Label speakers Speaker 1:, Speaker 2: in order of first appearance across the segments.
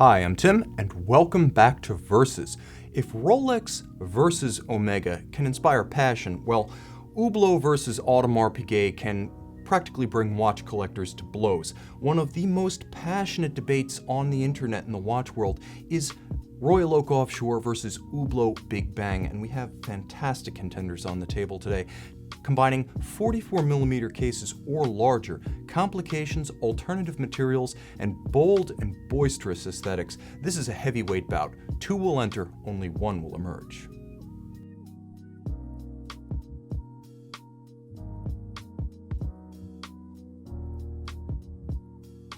Speaker 1: Hi, I'm Tim, and welcome back to Versus. If Rolex versus Omega can inspire passion, well, Hublot versus Audemars Piguet can practically bring watch collectors to blows. One of the most passionate debates on the internet in the watch world is Royal Oak Offshore versus Hublot Big Bang, and we have fantastic contenders on the table today, combining 44mm cases or larger, complications, alternative materials, and bold and boisterous aesthetics. This is a heavyweight bout. Two will enter, only one will emerge.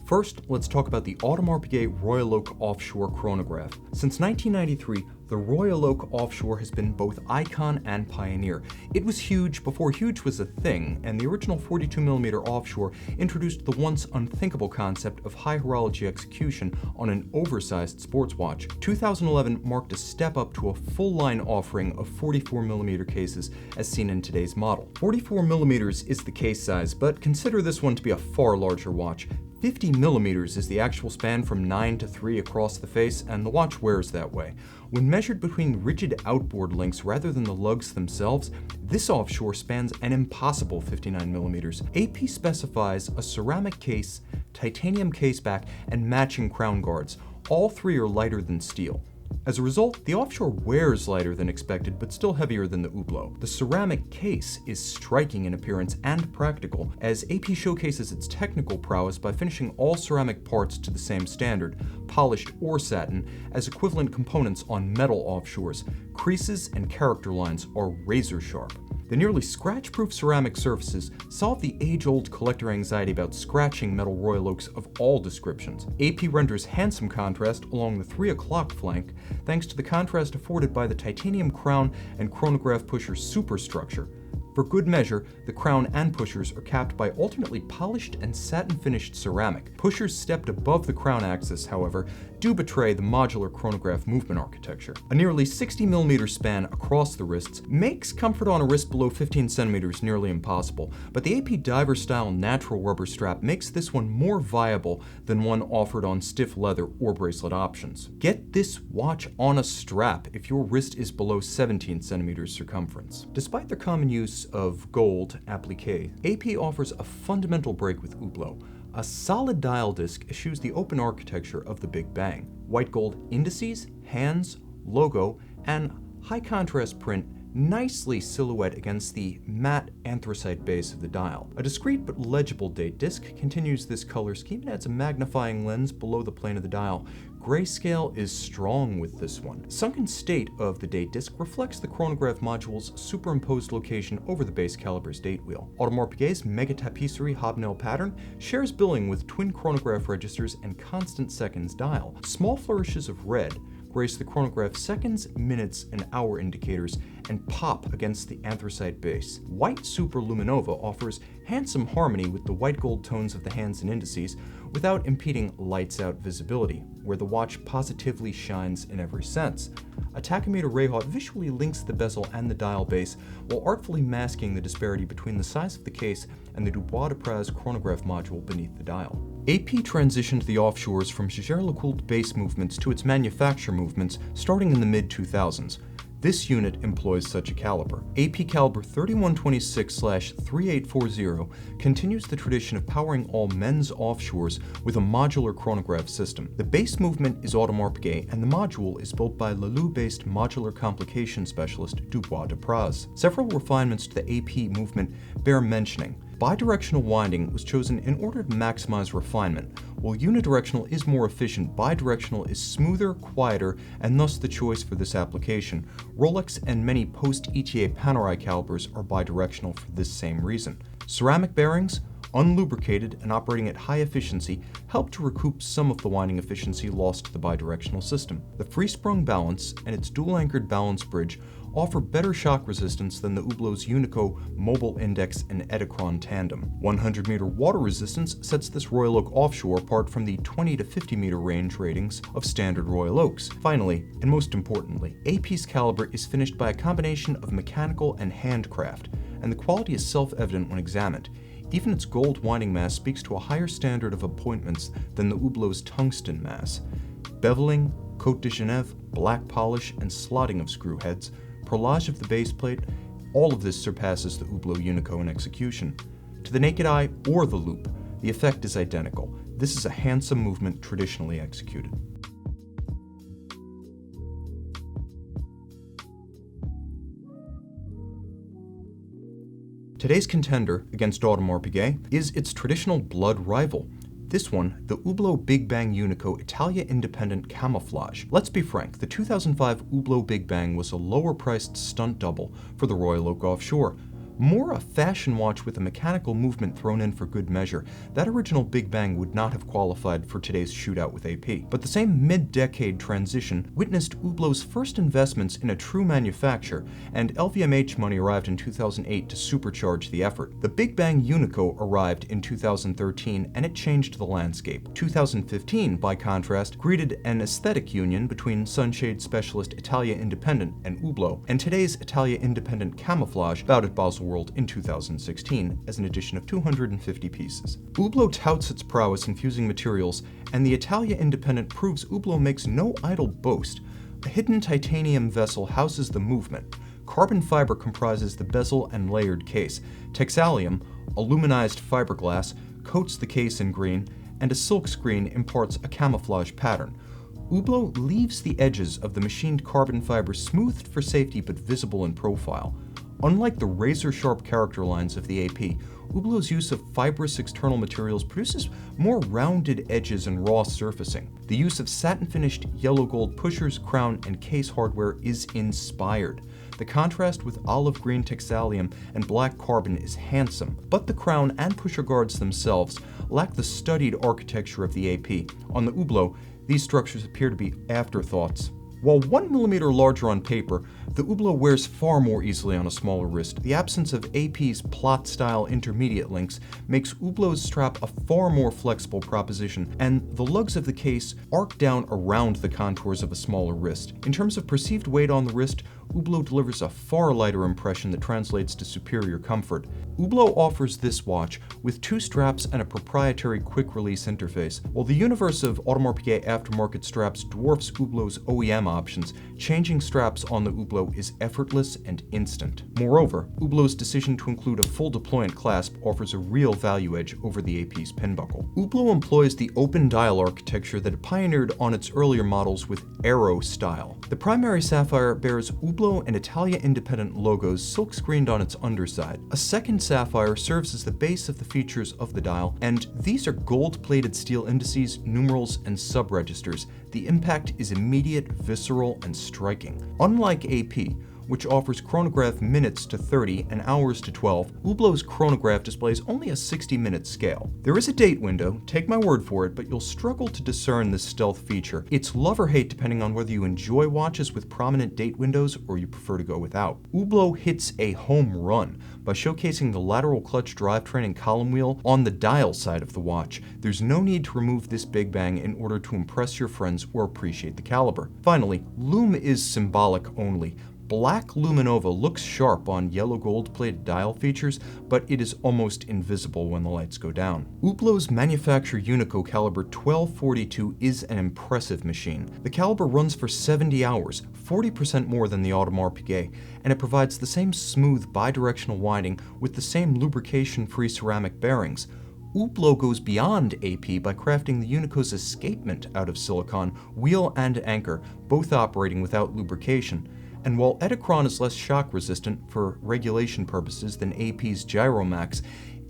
Speaker 1: First, let's talk about the Audemars Piguet Royal Oak Offshore Chronograph. Since 1993, the Royal Oak Offshore has been both icon and pioneer. It was huge before huge was a thing, and the original 42mm offshore introduced the once unthinkable concept of high-horology execution on an oversized sports watch. 2011 marked a step up to a full-line offering of 44mm cases as seen in today's model. 44mm is the case size, but consider this one to be a far larger watch. 50mm is the actual span from 9 to 3 across the face, and the watch wears that way. When measured between rigid outboard links rather than the lugs themselves, this offshore spans an impossible 59mm. AP specifies a ceramic case, titanium caseback, and matching crown guards. All three are lighter than steel. As a result, the offshore wears lighter than expected, but still heavier than the Hublot. The ceramic case is striking in appearance and practical, as AP showcases its technical prowess by finishing all ceramic parts to the same standard, polished or satin, as equivalent components on metal offshores. Creases and character lines are razor sharp. The nearly scratch-proof ceramic surfaces solve the age-old collector anxiety about scratching metal Royal Oaks of all descriptions. AP renders handsome contrast along the 3 o'clock flank thanks to the contrast afforded by the titanium crown and chronograph pusher superstructure. For good measure, the crown and pushers are capped by alternately polished and satin-finished ceramic. Pushers stepped above the crown axis, however, do betray the modular chronograph movement architecture. A nearly 60mm span across the wrists makes comfort on a wrist below 15 centimeters nearly impossible, but the AP diver-style natural rubber strap makes this one more viable than one offered on stiff leather or bracelet options. Get this watch on a strap if your wrist is below 17 centimeters circumference. Despite their common use of gold applique, AP offers a fundamental break with Hublot. A solid dial disc eschews the open architecture of the Big Bang. White gold indices, hands, logo, and high contrast print nicely silhouette against the matte anthracite base of the dial. A discreet but legible date disc continues this color scheme and adds a magnifying lens below the plane of the dial. Grayscale is strong with this one. Sunken state of the date disc reflects the chronograph module's superimposed location over the base caliber's date wheel. Audemars Piguet's mega tapisserie hobnail pattern shares billing with twin chronograph registers and constant seconds dial. Small flourishes of red grace the chronograph seconds, minutes, and hour indicators and pop against the anthracite base. White Superluminova offers handsome harmony with the white gold tones of the hands and indices without impeding lights-out visibility, where the watch positively shines in every sense. A tachometer Rayhaut visually links the bezel and the dial base while artfully masking the disparity between the size of the case and the Dubois de Praz chronograph module beneath the dial. AP transitioned the offshores from Jaeger-LeCoultre base movements to its manufacture movements starting in the mid-2000s. This unit employs such a caliber. AP caliber 3126/3840 continues the tradition of powering all men's offshores with a modular chronograph system. The base movement is Audemars Piguet, and the module is built by Lelou-based modular complication specialist Dubois de Praz. Several refinements to the AP movement bear mentioning. Bidirectional winding was chosen in order to maximize refinement. While unidirectional is more efficient, bidirectional is smoother, quieter, and thus the choice for this application. Rolex and many post-ETA Panerai calibers are bidirectional for this same reason. Ceramic bearings, unlubricated and operating at high efficiency, help to recoup some of the winding efficiency lost to the bidirectional system. The free-sprung balance and its dual-anchored balance bridge offer better shock resistance than the Hublot's Unico Mobile Index and Edicron tandem. 100-meter water resistance sets this Royal Oak Offshore apart from the 20 to 50-meter range ratings of standard Royal Oaks. Finally, and most importantly, AP's caliber is finished by a combination of mechanical and handcraft, and the quality is self-evident when examined. Even its gold winding mass speaks to a higher standard of appointments than the Hublot's tungsten mass. Beveling, Côte de Genève, black polish, and slotting of screw heads, perlage of the base plate, all of this surpasses the Hublot Unico in execution. To the naked eye or the loupe, the effect is identical. This is a handsome movement traditionally executed. Today's contender against Audemars Piguet is its traditional blood rival. This one, the Hublot Big Bang Unico Italia independent Camouflage. Let's be frank, the 2005 Hublot Big Bang was a lower-priced stunt double for the Royal Oak Offshore. More a fashion watch with a mechanical movement thrown in for good measure, that original Big Bang would not have qualified for today's shootout with AP. But the same mid-decade transition witnessed Hublot's first investments in a true manufacture, and LVMH money arrived in 2008 to supercharge the effort. The Big Bang Unico arrived in 2013, and it changed the landscape. 2015, by contrast, greeted an aesthetic union between sunshade specialist Italia Independent and Hublot, and today's Italia Independent Camouflage bowed at Basel World in 2016 as an edition of 250 pieces. Hublot touts its prowess in fusing materials, and the Italia Independent proves Hublot makes no idle boast. A hidden titanium vessel houses the movement. Carbon fiber comprises the bezel and layered case. Texalium, aluminized fiberglass, coats the case in green, and a silk screen imparts a camouflage pattern. Hublot leaves the edges of the machined carbon fiber smoothed for safety but visible in profile. Unlike the razor-sharp character lines of the AP, Hublot's use of fibrous external materials produces more rounded edges and raw surfacing. The use of satin-finished yellow-gold pushers, crown, and case hardware is inspired. The contrast with olive green texalium and black carbon is handsome, but the crown and pusher guards themselves lack the studied architecture of the AP. On the Hublot, these structures appear to be afterthoughts. While 1 millimeter larger on paper, the Hublot wears far more easily on a smaller wrist. The absence of AP's plot-style intermediate links makes Hublot's strap a far more flexible proposition, and the lugs of the case arc down around the contours of a smaller wrist. In terms of perceived weight on the wrist, Hublot delivers a far lighter impression that translates to superior comfort. Hublot offers this watch with 2 straps and a proprietary quick-release interface. While the universe of Audemars Piguet aftermarket straps dwarfs Hublot's OEM options, changing straps on the Hublot is effortless and instant. Moreover, Hublot's decision to include a full deployant clasp offers a real value edge over the AP's pin buckle. Hublot employs the open dial architecture that it pioneered on its earlier models with Aero style. The primary sapphire bears Hublot and Italia Independent logos silk-screened on its underside. A second sapphire serves as the base of the features of the dial, and these are gold-plated steel indices, numerals, and sub-registers. The impact is immediate, visceral, and striking. Unlike AP, which offers chronograph minutes to 30 and hours to 12, Hublot's chronograph displays only a 60-minute scale. There is a date window, take my word for it, but you'll struggle to discern this stealth feature. It's love or hate depending on whether you enjoy watches with prominent date windows or you prefer to go without. Hublot hits a home run by showcasing the lateral clutch drivetrain and column wheel on the dial side of the watch. There's no need to remove this Big Bang in order to impress your friends or appreciate the caliber. Finally, lume is symbolic only. Black luminova looks sharp on yellow gold-plated dial features, but it is almost invisible when the lights go down. Hublot's manufacturer Unico caliber 1242 is an impressive machine. The caliber runs for 70 hours, 40% more than the Audemars Piguet, and it provides the same smooth bidirectional winding with the same lubrication-free ceramic bearings. Hublot goes beyond AP by crafting the Unico's escapement out of silicon, wheel and anchor, both operating without lubrication. And while Edelkrone is less shock resistant for regulation purposes than AP's Gyromax,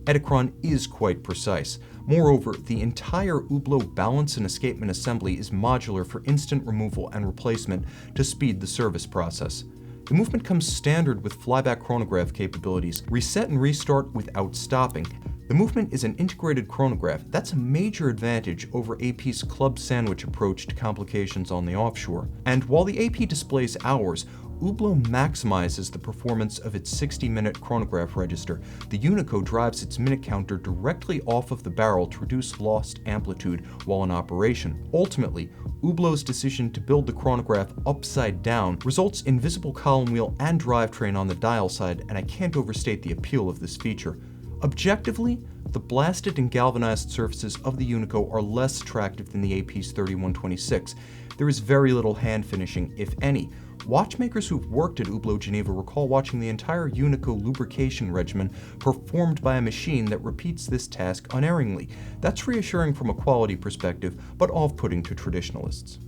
Speaker 1: Edelkrone is quite precise. Moreover, the entire Hublot balance and escapement assembly is modular for instant removal and replacement to speed the service process. The movement comes standard with flyback chronograph capabilities, reset and restart without stopping. The movement is an integrated chronograph. That's a major advantage over AP's club sandwich approach to complications on the offshore. And while the AP displays hours, Hublot maximizes the performance of its 60-minute chronograph register. The Unico drives its minute counter directly off of the barrel to reduce lost amplitude while in operation. Ultimately, Hublot's decision to build the chronograph upside down results in visible column wheel and drivetrain on the dial side, and I can't overstate the appeal of this feature. Objectively, the blasted and galvanized surfaces of the Unico are less attractive than the AP's 3126. There is very little hand finishing, if any. Watchmakers who've worked at Hublot Geneva recall watching the entire Unico lubrication regimen performed by a machine that repeats this task unerringly. That's reassuring from a quality perspective, but off-putting to traditionalists.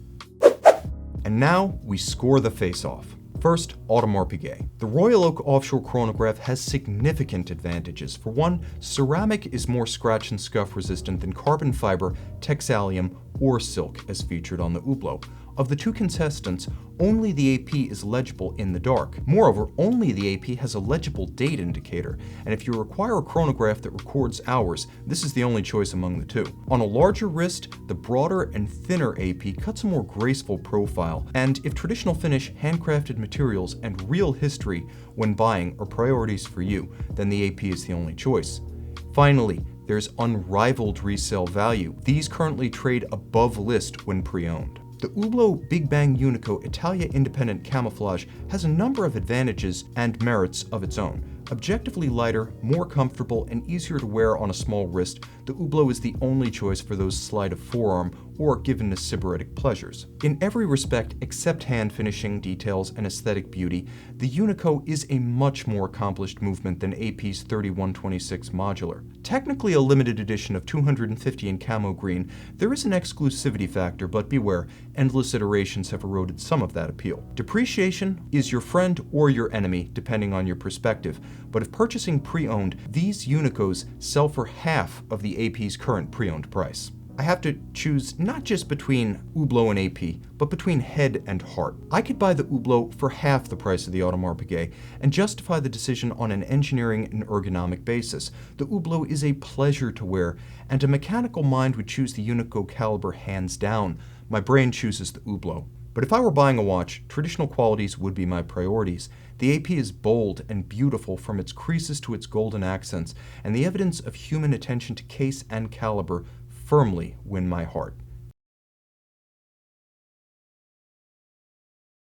Speaker 1: And now, we score the face-off. First, Audemars Piguet. The Royal Oak Offshore chronograph has significant advantages. For one, ceramic is more scratch and scuff resistant than carbon fiber, texalium, or silk as featured on the Hublot. Of the two contestants, only the AP is legible in the dark. Moreover, only the AP has a legible date indicator, and if you require a chronograph that records hours, this is the only choice among the two. On a larger wrist, the broader and thinner AP cuts a more graceful profile, and if traditional finish, handcrafted materials, and real history when buying are priorities for you, then the AP is the only choice. Finally, there's unrivaled resale value. These currently trade above list when pre-owned. The Hublot Big Bang Unico Italia independent Camouflage has a number of advantages and merits of its own. Objectively lighter, more comfortable, and easier to wear on a small wrist, the Hublot is the only choice for those sleight of forearm or given to sybaritic pleasures. In every respect except hand finishing, details, and aesthetic beauty, the Unico is a much more accomplished movement than AP's 3126 modular. Technically a limited edition of 250 in camo green, there is an exclusivity factor, but beware, endless iterations have eroded some of that appeal. Depreciation is your friend or your enemy, depending on your perspective, but if purchasing pre-owned, these Unicos sell for half of the AP's current pre-owned price. I have to choose not just between Hublot and AP, but between head and heart. I could buy the Hublot for half the price of the Audemars Piguet and justify the decision on an engineering and ergonomic basis. The Hublot is a pleasure to wear, and a mechanical mind would choose the Unico caliber hands down. My brain chooses the Hublot. But if I were buying a watch, traditional qualities would be my priorities. The AP is bold and beautiful from its creases to its golden accents, and the evidence of human attention to case and caliber firmly win my heart.